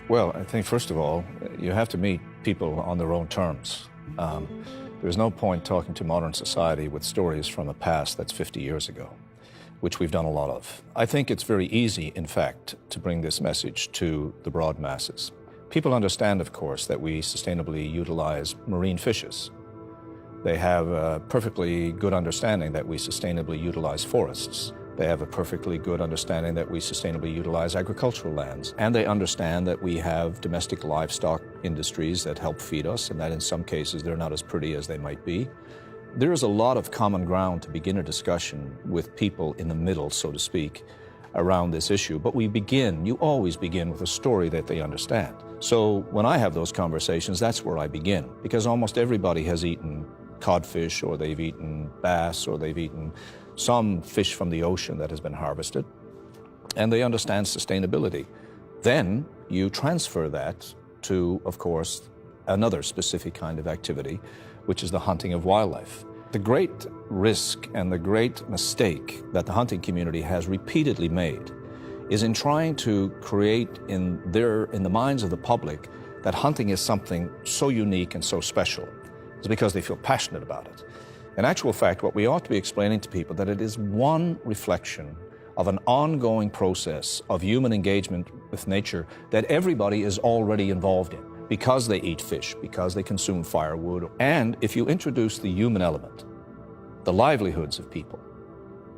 Well, I think first of all, you have to meet people on their own terms. There's no point talking to modern society with stories from a past that's 50 years ago, which we've done a lot of. I think it's very easy, in fact, to bring this message to the broad masses. People understand, of course, that we sustainably utilize marine fishes. They have a perfectly good understanding that we sustainably utilize forests. They have a perfectly good understanding that we sustainably utilize agricultural lands. And they understand that we have domestic livestock industries that help feed us, and that in some cases they're not as pretty as they might be. There is a lot of common ground to begin a discussion with people in the middle, so to speak, around this issue. But you always begin with a story that they understand. So when I have those conversations, that's where I begin, because almost everybody has eaten codfish, or they've eaten bass, or they've eaten some fish from the ocean that has been harvested, and they understand sustainability. Then you transfer that to, of course, another specific kind of activity, which is the hunting of wildlife. The great risk and the great mistake that the hunting community has repeatedly made is in trying to create in the minds of the public that hunting is something so unique and so special. It's because they feel passionate about it. In actual fact, what we ought to be explaining to people that it is one reflection of an ongoing process of human engagement with nature that everybody is already involved in, because they eat fish, because they consume firewood. And if you introduce the human element, the livelihoods of people,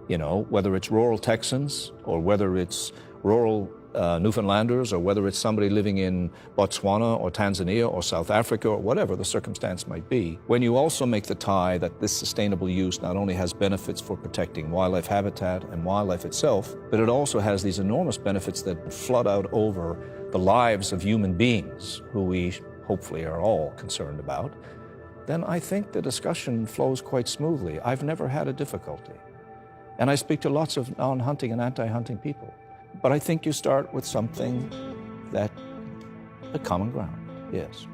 whether it's rural Texans or whether it's rural Newfoundlanders, or whether it's somebody living in Botswana or Tanzania or South Africa or whatever the circumstance might be, when you also make the tie that this sustainable use not only has benefits for protecting wildlife habitat and wildlife itself, but it also has these enormous benefits that flood out over the lives of human beings, who we hopefully are all concerned about, then I think the discussion flows quite smoothly. I've never had a difficulty. And I speak to lots of non-hunting and anti-hunting people. But I think you start with something that, a common ground, yes.